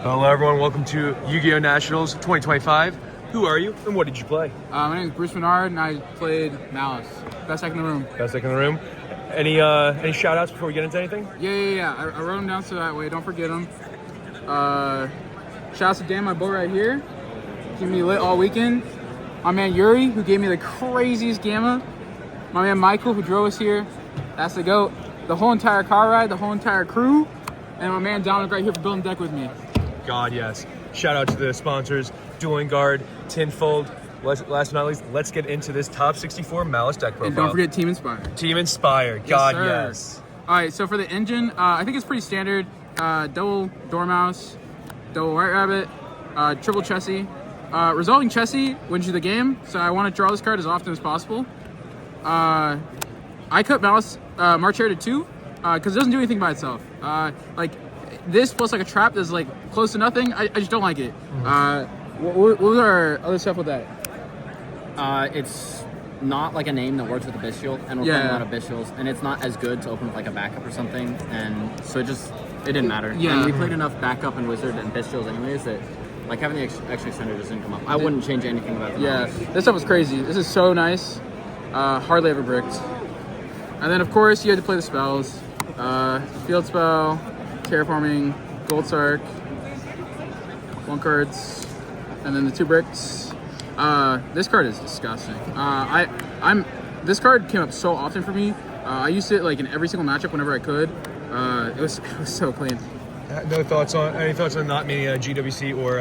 Hello everyone, welcome to Yu-Gi-Oh! Nationals 2025. Who are you and what did you play? My name is Bruce Menard and I played Maliss. Best deck in the room. Best deck in the room. Any shout outs before we get into anything? Yeah. I wrote them down so that way, don't forget them. Shout out to Dan, my boy right here. Keeping me lit all weekend. My man Yuri, who gave me the craziest gamma. My man Michael, who drove us here. That's the GOAT. The whole entire car ride, the whole entire crew. And my man Dominic right here for building deck with me. God, yes. Shout out to the sponsors, Dueling Guard, Tinfold. Last but not least, let's get into this top 64 Maliss deck profile. And don't forget Team Inspired. Team Inspired. God, yes. All right, so for the engine, I think it's pretty standard. Double Dormouse, double White Rabbit, triple Chessie. Resolving Chessie wins you the game, so I want to draw this card as often as possible. I cut Maliss March Hare to 2 because it doesn't do anything by itself. Like this plus like a trap that's like close to nothing. I just don't like it. What was our other stuff with that? It's not like a name that works with a Bestial, and we're playing a lot of Bestials, and it's not as good to open with like a backup or something, and so it didn't matter. Yeah. And we played enough backup and Wizard and Bestials anyways that like having the extra extender just didn't come up. I wouldn't change anything about the Maliss. This stuff was crazy. This is so nice. Hardly ever bricked. And then of course you had to play the spells. Field Spell, Terraforming, Gold Sark, 1 cards, and then the 2 bricks. This card is disgusting. This card came up so often for me. I used it like in every single matchup whenever I could. It was so clean. Any thoughts on not meaning GWC or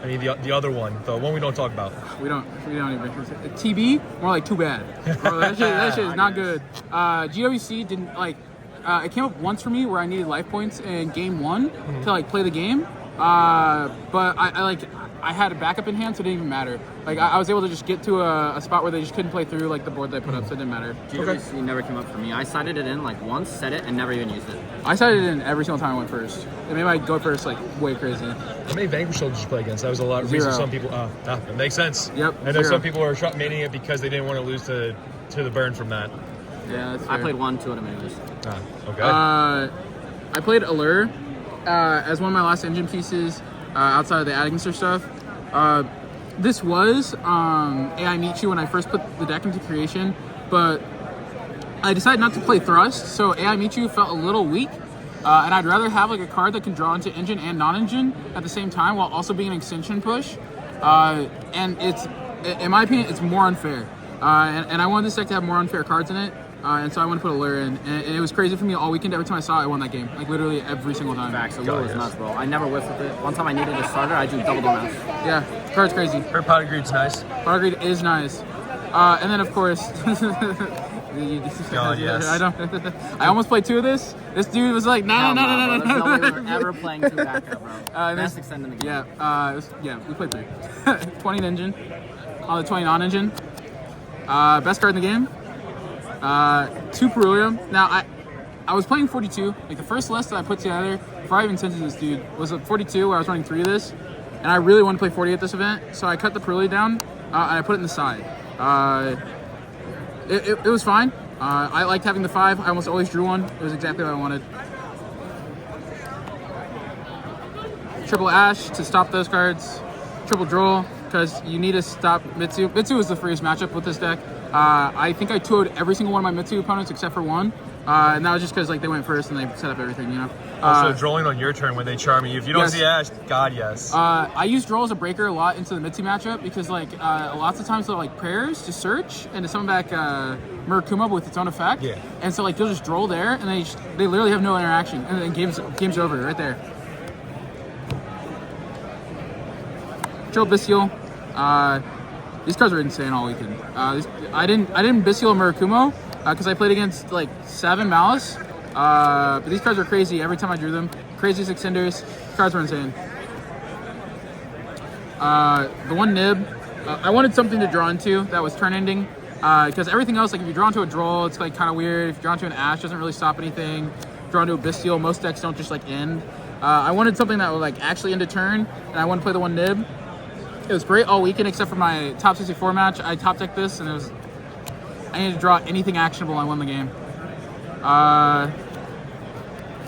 any of the other one, the one we don't talk about? We don't even. TB, more like too bad. Bro, that shit is not good. GWC didn't like. It came up once for me where I needed life points in game 1 to like play the game. But I had a backup in hand, so it didn't even matter. Like I was able to just get to a spot where they just couldn't play through like the board that I put up, so it didn't matter. GWC never came up for me. I sided it in like once, set it, and never even used it. I sided it in every single time I went first. It made my go first like way crazy. How many Vanquish soldiers did you play against? That was a lot of reasons some people. It makes sense. Yep. And there's some people who are maining it because they didn't want to lose to the burn from that. Yeah, that's fair. I played 1, 2 of them anyways. Okay. I played Allure as one of my last engine pieces outside of the Addingster stuff. This was AI Meet You when I first put the deck into creation, but I decided not to play Thrust, so AI Meet You felt a little weak, and I'd rather have like a card that can draw into engine and non-engine at the same time while also being an extension push, and it's, in my opinion, it's more unfair, and I wanted this deck to have more unfair cards in it. And so I want to put Allure in, and it was crazy for me all weekend. Every time I saw it, I won that game, like literally every single time. Facts, Allure was nuts, bro. I never whiffed with it. One time I needed a starter, I do double Dormouse. Yeah, card's crazy. Her Powder Greed's nice. Powder Greed is nice. And then of course, God, yes. I almost played 2 of this. This dude was like, no. There's no way we were ever playing 2 backup, bro. Best extend in the game. Yeah, we played 3. 20 engine, on the 20 non-engine. Best card in the game. 2 Perulium. Now, I was playing 42. Like, the first list that I put together, before I even sent it to this dude, was a 42 where I was running 3 of this. And I really wanted to play 40 at this event, so I cut the Perulia down, and I put it in the side. It was fine. I liked having the 5. I almost always drew one. It was exactly what I wanted. Triple Ash to stop those cards. Triple Droll, because you need to stop Mitsu. Mitsu is the freest matchup with this deck. I think I 2-0'd every single one of my Mitsu opponents except for 1. And that was just because like they went first and they set up everything, you know. Also, drolling on your turn when they charm you. If you don't see Ash, God, yes. I use Droll as a breaker a lot into the Mitsu matchup because like lots of times they're like prayers to search and to summon back Murakumo with its own effect. Yeah. And so like they'll just Droll there and they literally have no interaction and then game's over right there. Triple Bestial. These cards were insane all weekend. I didn't Bestial Murakumo because I played against like 7 Maliss. But these cards were crazy every time I drew them. Craziest extenders. Cards were insane. The 1 Nib. I wanted something to draw into that was turn ending. Because everything else, like if you draw into a Droll, it's like kind of weird. If you draw into an Ash, doesn't really stop anything. Draw into a Bestial, most decks don't just like end. I wanted something that would like actually end a turn, and I wanted to play the 1 Nib. It was great all weekend except for my top 64 match. I top decked this and I needed to draw anything actionable. I won the game.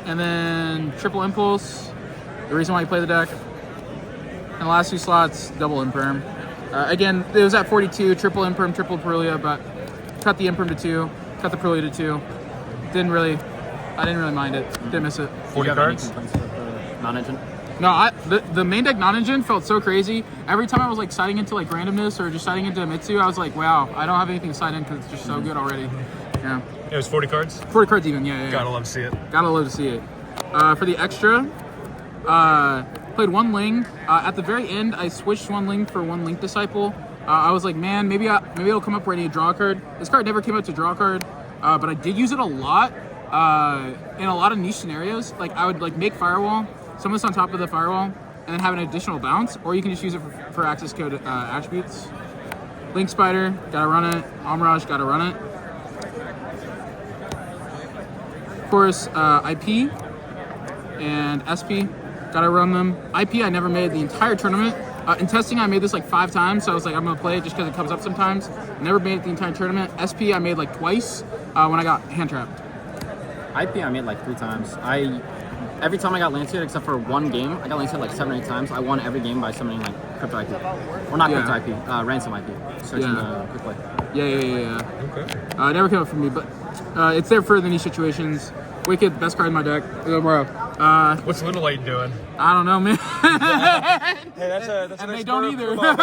And then Triple Impulse. the reason why you play the deck. And the last 2 slots, double Imperm. Again, it was at 42, triple Imperm, triple Perulia, but cut the Imperm to 2, cut the Perulia to 2. I didn't really mind it. Didn't miss it. 40 cards? Non-engine? No, the main deck non-engine felt so crazy. Every time I was like siding into like randomness or just siding into Mitsu, I was like, wow, I don't have anything to side in because it's just so good already. Yeah. It was 40 cards? 40 cards even, yeah. Gotta love to see it. Gotta love to see it. For the extra, played 1 Ling. At the very end, I switched 1 Ling for 1 Link Disciple. I was like, man, maybe it'll come up where I need to draw a card. This card never came out to draw a card, but I did use it a lot in a lot of niche scenarios. Like I would like make Firewall, some of this on top of the Firewall, and then have an additional bounce, or you can just use it for access code attributes. Link Spider, gotta run it. Omraj, gotta run it. Of course, IP and SP, gotta run them. IP I never made the entire tournament. In testing, I made this like 5 times, so I was like, I'm gonna play it just because it comes up sometimes. Never made it the entire tournament. SP I made like twice when I got hand trapped. IP I made like 3 times. Every time I got Lancet, except for 1 game, I got Lancet like 7 or 8 times. I won every game by summoning like Crypto IP. Or not Crypto IP, Ransom IP. Searching the quick play. Yeah. Okay. Never came up for me, but it's there for the niche situations. Wicked, best card in my deck. Bro. What's Little Light doing? I don't know, man. Hey, that's a And nice they don't either. you got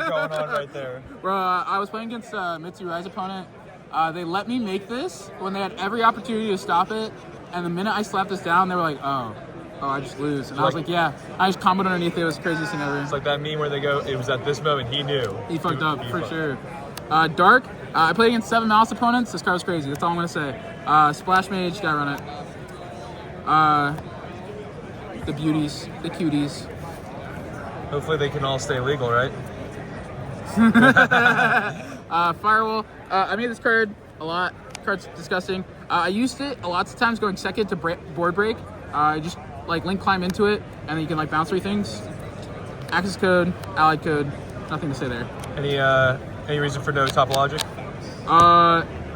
going on right there. Bro, I was playing against Mitsu Rise opponent. They let me make this when they had every opportunity to stop it, and the minute I slapped this down, they were like, oh, I just lose. And I was like, yeah. I just comboed underneath it. It was the craziest thing ever. It's like that meme where they go, it was at this moment he knew. He fucked up, for sure. Dark, I played against 7 Maliss opponents. This card was crazy. That's all I'm going to say. Splash Mage, gotta run it. The beauties, the cuties. Hopefully they can all stay legal, right? Firewall, I made this card a lot. Card's disgusting. I used it a lot of times going second to board break. Just like link climb into it, and then you can like bounce 3 things. Access code, allied code, nothing to say there. Any reason for no topologic?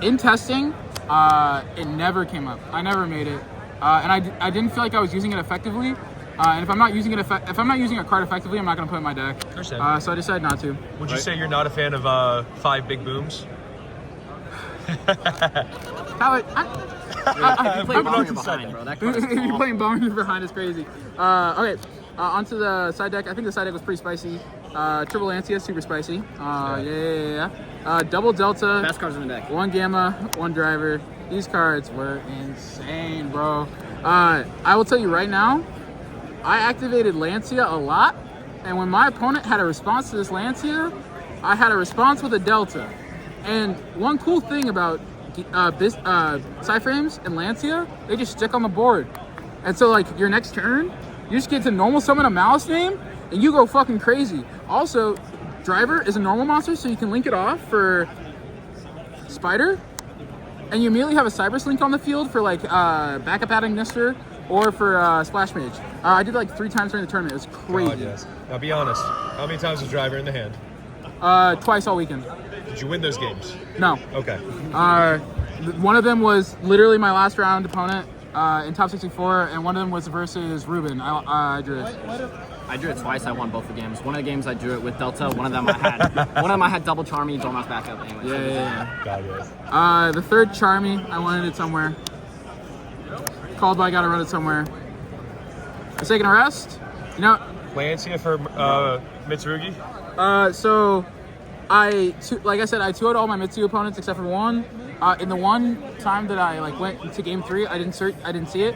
In testing, it never came up. I never made it, and I didn't feel like I was using it effectively. And if I'm not using a card effectively, I'm not going to put it in my deck. So I decided not to. Would you say you're not a fan of 5 big booms? You play Bomber behind, bro. That card is You're playing Bomber behind is crazy. Okay, onto the side deck. I think the side deck was pretty spicy. Triple Lancia, super spicy. Double Delta. Best cards in the deck. 1 Gamma, 1 Driver. These cards were insane, bro. I will tell you right now, I activated Lancia a lot, and when my opponent had a response to this Lancia, I had a response with a Delta. And one cool thing about Psyframes and Lancia, they just stick on the board. And so like your next turn, you just get to normal summon a Maliss name, and you go fucking crazy. Also, Driver is a normal monster, so you can link it off for Spider, and you immediately have a Cyberse link on the field for like backup adding Nister, or for Splash Mage. I did like 3 times during the tournament. It was crazy. God, yes. Now be honest. How many times was Driver in the hand? Twice all weekend. Did you win those games? No. Okay. One of them was literally my last round opponent in top 64, and one of them was versus Ruben. I drew it. I drew it twice. I won both the games. One of the games I drew it with Delta. One of them I had double Charmy, Dormouse backup. Anyway. Yeah. God, yes. The third Charmy, I wanted it somewhere. Called by, gotta run it somewhere. Forsaken Arrest. You know. Lancia for Mitsurugi? So like I said, I 2-0'd all my Mitsu opponents except for one. In the one time that I like went to game 3, I didn't see it.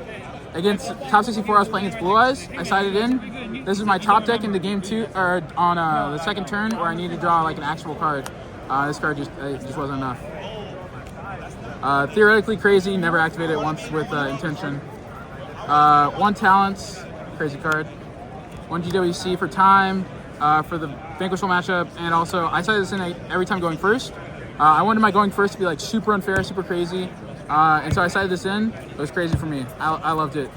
Against top 64, I was playing against Blue Eyes. I sided in. This is my top deck into game 2, or on the second turn where I need to draw like an actual card. This card just wasn't enough. Theoretically crazy, never activated it once with intention. 1 Talents, crazy card. 1 GWC for time, for the Vanquishable matchup, and also I sided this in every time going first. I wanted my going first to be like super unfair, super crazy, and so I sided this in. It was crazy for me. I loved it.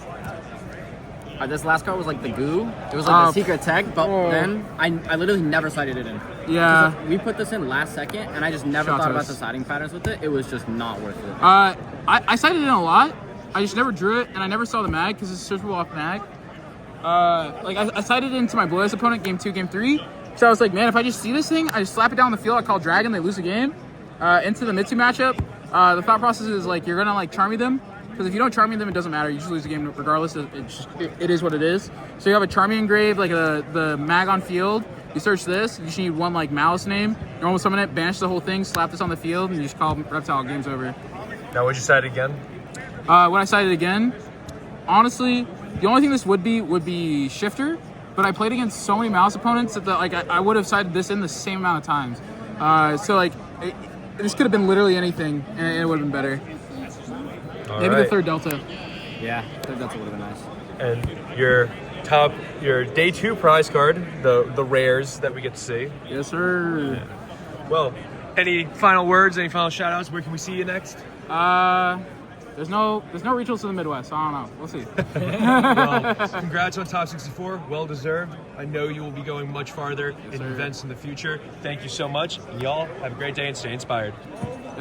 This last card was like the goo. It was like a secret tech, but then I literally never sided it in. Yeah. We put this in last second, and I just never thought about the siding patterns with it. It was just not worth it. I sided in a lot. I just never drew it, and I never saw the mag because it's searchable off mag. I sighted into my Blue Eyes opponent game 2, game 3. So I was like, man, if I just see this thing, I just slap it down the field, I call Dragon, they lose the game. Into the Mitsu matchup, the thought process is like you're gonna like Charmy them, because if you don't Charmy them, it doesn't matter. You just lose the game regardless. It is what it is. So you have a Charmy engrave, like the mag on field. You search this. You just need one like Maliss name. Normal summon it, banish the whole thing, slap this on the field, and you just call Reptile. Game's over. Now, would you side again? When I cited again, honestly, the only thing this would be Shifter, but I played against so many Maliss opponents that I would have sided this in the same amount of times. So like, this could have been literally anything, and it would have been better. Maybe the third Delta. Yeah, third Delta would have been nice. And your day 2 prize card, the rares that we get to see. Yes, sir. Yeah. Well, any final words? Any final shout outs? Where can we see you next? There's no regionals in the Midwest. So I don't know. We'll see. Well, congrats on top 64. Well deserved. I know you will be going much farther in events in the future. Thank you so much. And y'all have a great day and stay inspired.